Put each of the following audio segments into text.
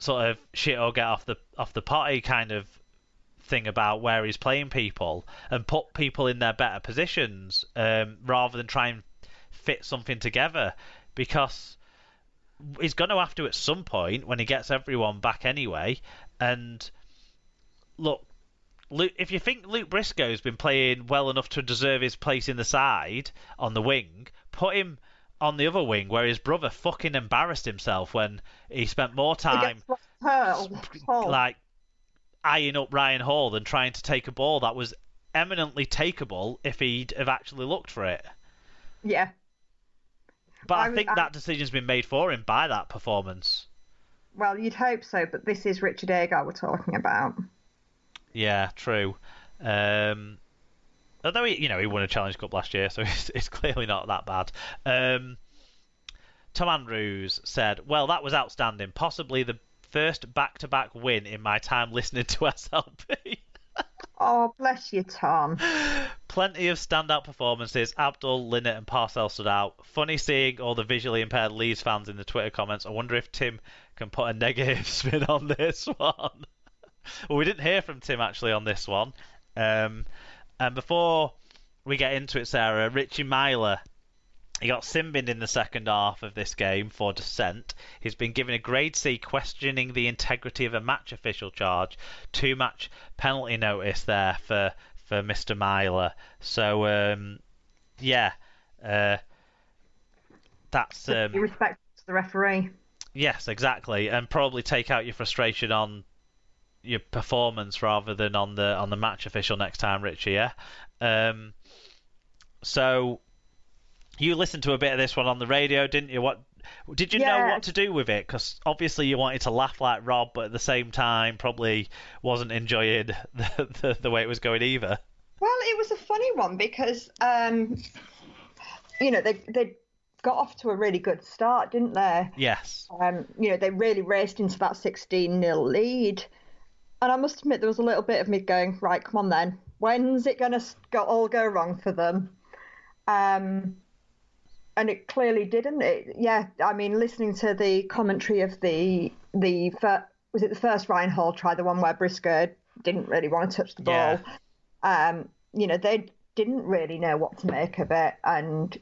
sort of shit or get off the potty kind of thing about where he's playing people and put people in their better positions rather than try and fit something together, because he's going to have to at some point when he gets everyone back anyway. And look, if you think Luke Briscoe's been playing well enough to deserve his place in the side on the wing, put him on the other wing where his brother fucking embarrassed himself when he spent more time like eyeing up Ryan Hall than trying to take a ball that was eminently takeable if he'd have actually looked for it. Yeah. But I think that decision's been made for him by that performance. Well, you'd hope so, but this is Richard Agar we're talking about. Yeah, true. Although he won a Challenge Cup last year, so it's clearly not that bad. Tom Andrews said, "Well, that was outstanding. Possibly the first back-to-back win in my time listening to SLP." Oh, bless you, Tom. Plenty of standout performances. Abdul, Linnett and Parcell stood out. Funny seeing all the visually impaired Leeds fans in the Twitter comments. I wonder if Tim can put a negative spin on this one. Well, we didn't hear from Tim actually on this one. And before we get into it, Sarah, Richie Myler, he got sin-binned in the second half of this game for dissent. He's been given a grade C questioning the integrity of a match official charge. 2-match penalty notice there for Mr. Myler. So, that's... You respect the referee. Yes, exactly. And probably take out your frustration on your performance rather than on the match official next time, Richie, yeah? So... You listened to a bit of this one on the radio, didn't you? What did you know what to do with it? Because obviously you wanted to laugh like Rob, but at the same time probably wasn't enjoying the way it was going either. Well, it was a funny one because they got off to a really good start, didn't they? Yes. They really raced into that 16-0 lead, and I must admit there was a little bit of me going, right, come on then, when's it going to all go wrong for them? And it clearly didn't. Listening to the commentary of the first Ryan Hall try, the one where Briscoe didn't really want to touch the ball. Yeah. They didn't really know what to make of it. And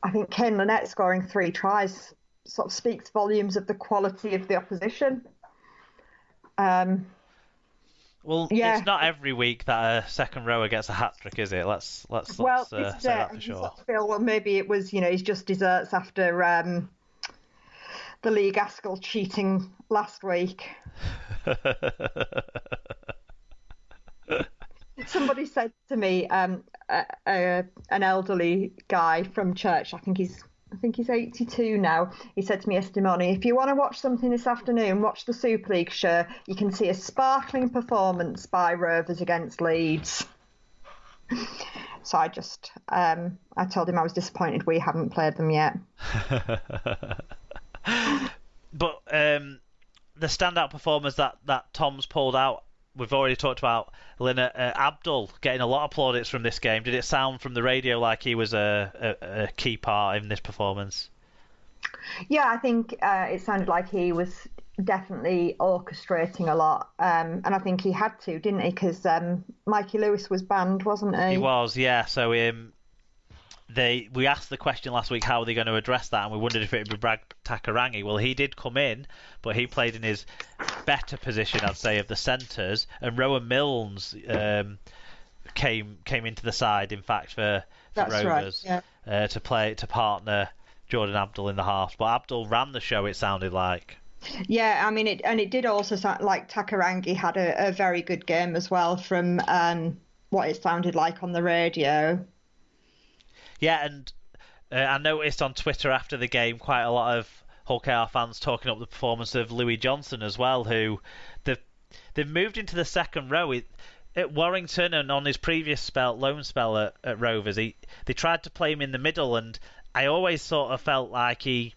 I think Kane Lynette scoring 3 tries sort of speaks volumes of the quality of the opposition. It's not every week that a second rower gets a hat trick, is it? Let's say that for sure. Well, maybe it was, he's just desserts after the Lee Gaskell cheating last week. Somebody said to me, an elderly guy from church, I think he's 82 now. He said to me yesterday morning, if you want to watch something this afternoon, watch the Super League show. You can see a sparkling performance by Rovers against Leeds. So I just, I told him I was disappointed we haven't played them yet. But the standout performers that Tom's pulled out, we've already talked about Linnett. Abdul getting a lot of plaudits from this game. Did it sound from the radio like he was a key part in this performance? Yeah, I think it sounded like he was definitely orchestrating a lot. And I think he had to, didn't he? Because Mikey Lewis was banned, wasn't he? He was, yeah. So we asked the question last week, how are they going to address that? And we wondered if it would be Brad Takarangi. Well, he did come in, but he played in his better position, I'd say, of the centres. And Rowan Milnes came into the side, in fact, for Rovers, right, yeah. to partner Jordan Abdul in the halves. But Abdul ran the show, it sounded like. Yeah, I mean, it did also sound like Takarangi had a very good game as well from what it sounded like on the radio. Yeah, and I noticed on Twitter after the game quite a lot of Hull KR fans talking up the performance of Louis Johnson as well, who they've moved into the second row. At Warrington and on his previous loan spell at Rovers, they tried to play him in the middle, and I always sort of felt like he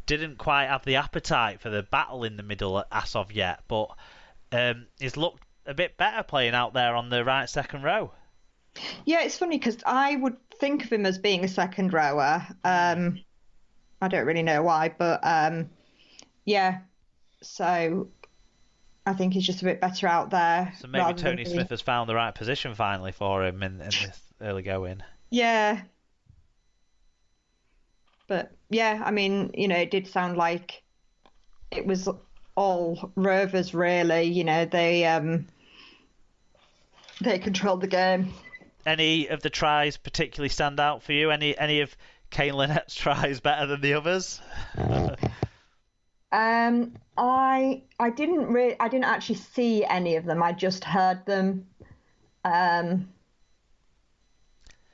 didn't quite have the appetite for the battle in the middle as of yet, but he's looked a bit better playing out there on the right second row. Yeah, it's funny because I would think of him as being a second rower. I don't really know why, but yeah. So I think he's just a bit better out there. So maybe Tony Smith has found the right position finally for him in this early going. Yeah. But yeah, I mean, it did sound like it was all Rovers really. They controlled the game. Any of the tries particularly stand out for you? Any of Kane Lynette's tries better than the others? I didn't actually see any of them. I just heard them, and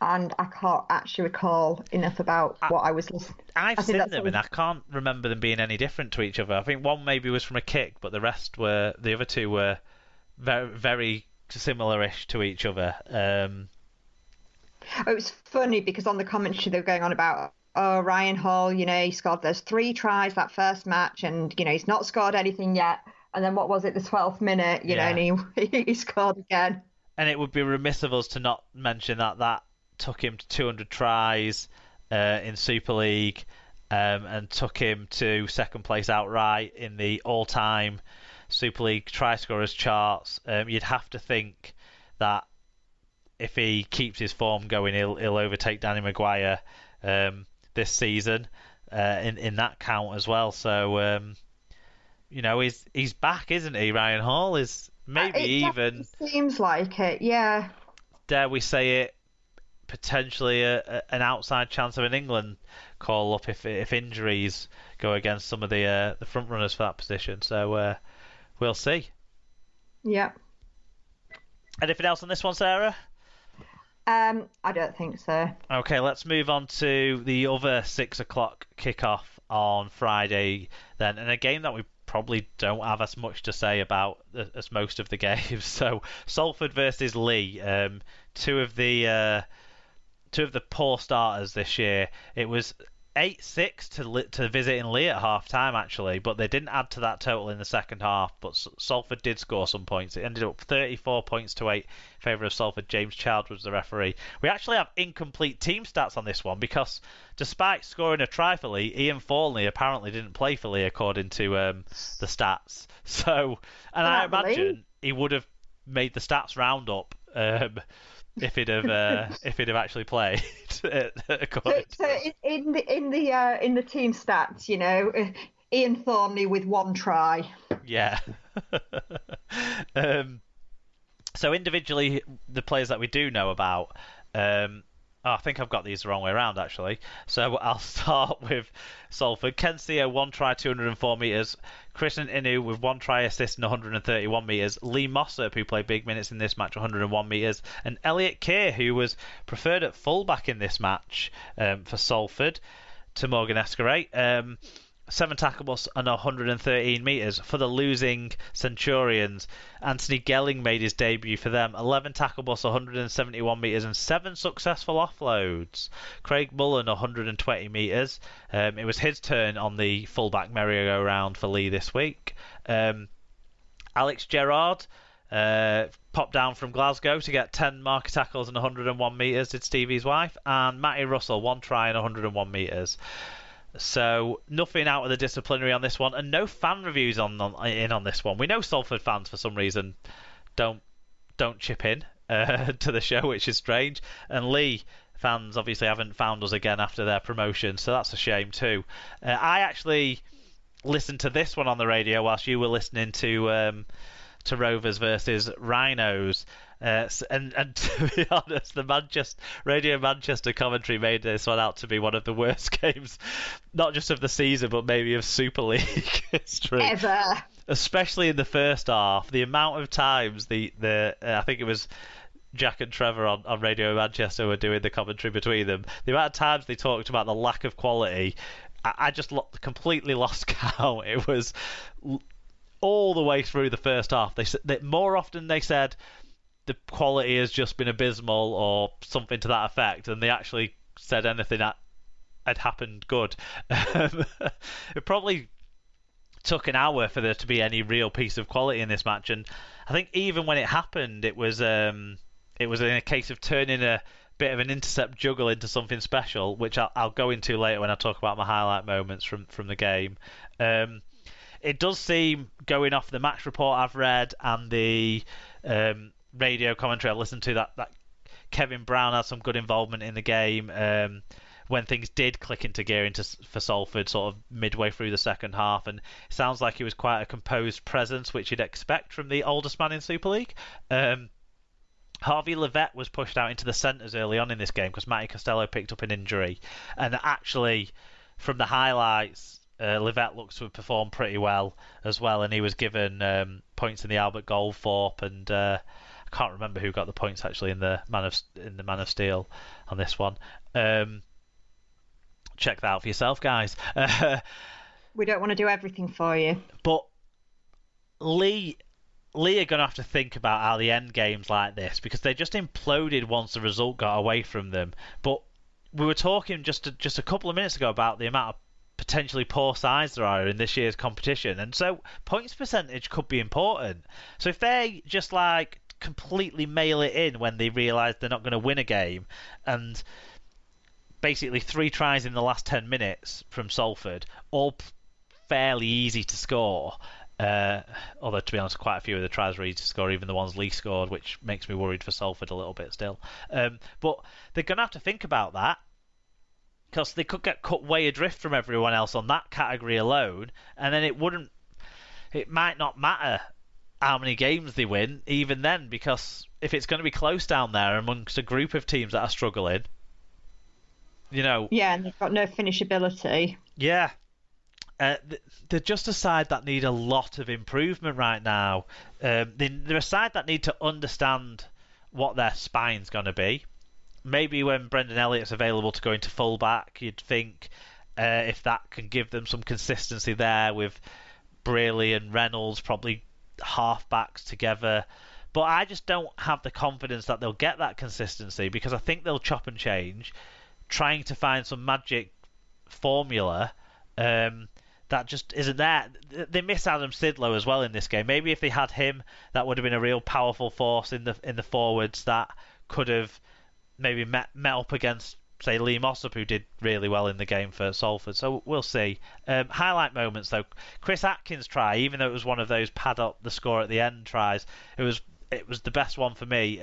I can't actually recall enough about what I was listening. I've seen them, and I can't remember them being any different to each other. I think one maybe was from a kick, but the other two were very, very similar-ish to each other. It was funny because on the commentary they were going on about, Ryan Hall, he scored those 3 tries that first match, and he's not scored anything yet. And then what was it, the 12th minute, and he scored again. And it would be remiss of us to not mention that took him to 200 tries in Super League, and took him to second place outright in the all-time Super League try scorers charts. You'd have to think that if he keeps his form going, he'll overtake Danny Maguire this season in that count as well. So he's back, isn't he? Ryan Hall is maybe even seems like it. Yeah. Dare we say it? Potentially an outside chance of an England call up if injuries go against some of the front runners for that position. So we'll see. Yeah. Anything else on this one, Sarah? I don't think so. Okay, let's move on to the other 6 o'clock kickoff on Friday then, and a game that we probably don't have as much to say about as most of the games. So Salford versus Lee, two of the poor starters this year. It was 8-6 to visit in Lee at half time actually, but they didn't add to that total in the second half. But Salford did score some points. It ended up 34 points to 8 in favour of Salford. James Child was the referee. We actually have incomplete team stats on this one because despite scoring a try for Lee, Ian Thornley apparently didn't play for Lee according to the stats. So, and I imagine he would have made the stats round up if he'd have actually played. So in the team stats, Ian Thornley with 1 try. Yeah. So individually, the players that we do know about. I think I've got these the wrong way around, actually. So I'll start with Salford. Ken Seo, 1 try, 204 metres. Christian Inu with 1 try, assist, and 131 metres. Lee Mossop, who played big minutes in this match, 101 metres. And Elliot Keir, who was preferred at fullback in this match for Salford, to Morgan Escarate. 7 tackles and 113 metres. For the losing Centurions, Anthony Gelling made his debut for them. 11 tackles, 171 metres and 7 successful offloads. Craig Mullen, 120 metres. It was his turn on the fullback merry-go-round for Lee this week. Alex Gerrard popped down from Glasgow to get 10 marker tackles and 101 metres, did Stevie's wife. And Matty Russell, 1 try and 101 metres. So nothing out of the disciplinary on this one, and no fan reviews on this one. We know Salford fans for some reason don't chip in to the show, which is strange. And Lee fans obviously haven't found us again after their promotion, so that's a shame too. I actually listened to this one on the radio whilst you were listening to Rovers versus Rhinos. And to be honest, the Radio Manchester commentary made this one out to be one of the worst games, not just of the season, but maybe of Super League history. Ever. Especially in the first half. The amount of times I think it was Jack and Trevor on Radio Manchester were doing the commentary between them. The amount of times they talked about the lack of quality, I just completely lost count. It was all the way through the first half. More often they said the quality has just been abysmal or something to that effect, and they actually said anything that had happened good. It probably took an hour for there to be any real piece of quality in this match, and I think even when it happened, it was in a case of turning a bit of an intercept juggle into something special, which I'll go into later when I talk about my highlight moments from the game. It does seem going off the match report I've read and the radio commentary I've listened to, that Kevin Brown had some good involvement in the game when things did click into gear for Salford sort of midway through the second half, and it sounds like he was quite a composed presence, which you'd expect from the oldest man in Super League. Harvey Levett was pushed out into the centres early on in this game because Matty Costello picked up an injury, and actually from the highlights Levett looks to have performed pretty well as well, and he was given points in the Albert Goldthorpe, and I can't remember who got the points actually in the Man of Steel on this one. Check that out for yourself, guys. We don't want to do everything for you, but Lee are going to have to think about how they end games like this, because they just imploded once the result got away from them. But we were talking just a couple of minutes ago about the amount of potentially poor sides there are in this year's competition, and so points percentage could be important. So if they just like completely mail it in when they realise they're not going to win a game, and basically 3 tries in the last 10 minutes from Salford, all fairly easy to score. Although, to be honest, quite a few of the tries were easy to score, even the ones Lee scored, which makes me worried for Salford a little bit still. But they're going to have to think about that, because they could get cut way adrift from everyone else on that category alone, and then it might not matter how many games they win, even then, because if it's going to be close down there amongst a group of teams that are struggling, Yeah, and they've got no finishability. Yeah. They're just a side that need a lot of improvement right now. They're a side that need to understand what their spine's going to be. Maybe when Brendan Elliott's available to go into fullback, you'd think if that can give them some consistency there with Brearley and Reynolds, probably half-backs together. But I just don't have the confidence that they'll get that consistency, because I think they'll chop and change, trying to find some magic formula that just isn't there. They miss Adam Sidlow as well in this game. Maybe if they had him, that would have been a real powerful force in the forwards that could have maybe met up against, say, Lee Mossop, who did really well in the game for Salford. So we'll see. Highlight moments though, Chris Atkins' try, even though it was one of those pad up the score at the end tries, it was the best one for me.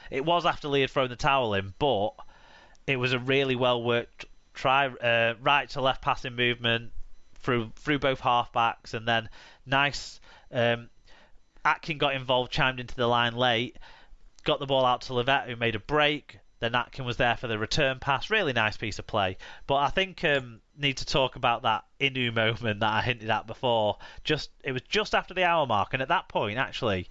It was after Lee had thrown the towel in, but it was a really well worked try, right to left passing movement through both halfbacks, and then nice. Atkin got involved, chimed into the line late, got the ball out to Levett, who made a break. Then Atkin was there for the return pass. Really nice piece of play. But I think need to talk about that Inu moment that I hinted at before. It was just after the hour mark, and at that point, actually,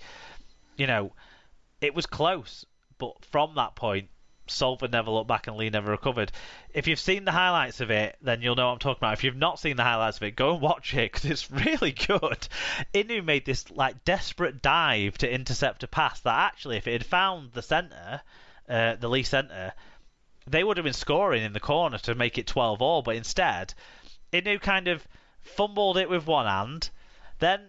it was close. But from that point, Salford never looked back and Lee never recovered. If you've seen the highlights of it, then you'll know what I'm talking about. If you've not seen the highlights of it, go and watch it, because it's really good. Inu made this desperate dive to intercept a pass that actually, if it had found the centre, the Lee centre, they would have been scoring in the corner to make it 12-all. But instead, Inu kind of fumbled it with one hand, then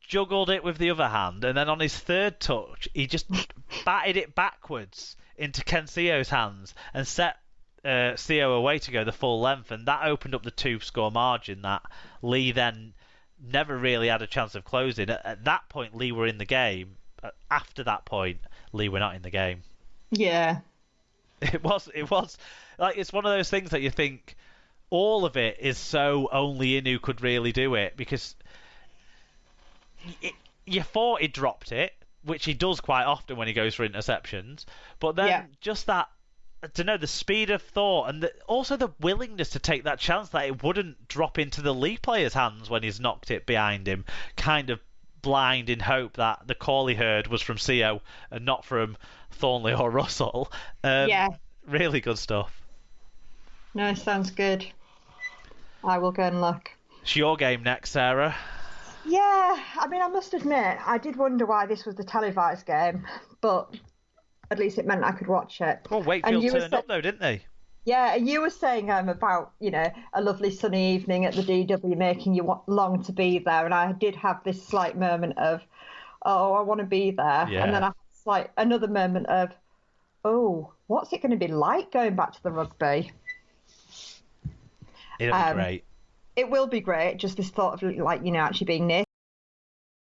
juggled it with the other hand, and then on his third touch, he just batted it backwards into Ken Sio's hands and set Sio away to go the full length, and that opened up the 2-score margin that Lee then never really had a chance of closing. At that point, Lee were in the game. After that point, Lee were not in the game. Yeah. It was like, it's one of those things that you think all of it is so only Inu could really do it, because you thought he dropped it, which he does quite often when he goes for interceptions, but then just that, I don't know, the speed of thought, and also the willingness to take that chance that it wouldn't drop into the Lee player's hands when he's knocked it behind him, kind of blind in hope that the call he heard was from Sio and not from Thornley or Russell. Really good stuff. No, sounds good. I will go and look. It's your game next, Sarah. Yeah, I mean, I must admit, I did wonder why this was the televised game, but at least it meant I could watch it. Well, Wakefield turned up though, didn't they? Yeah, you were saying about, a lovely sunny evening at the DW making you long to be there, and I did have this slight moment of, oh, I want to be there. Yeah. And then I had another moment of, oh, what's it going to be like going back to the rugby? It'll be great. it will be great. Just this thought of like, actually being near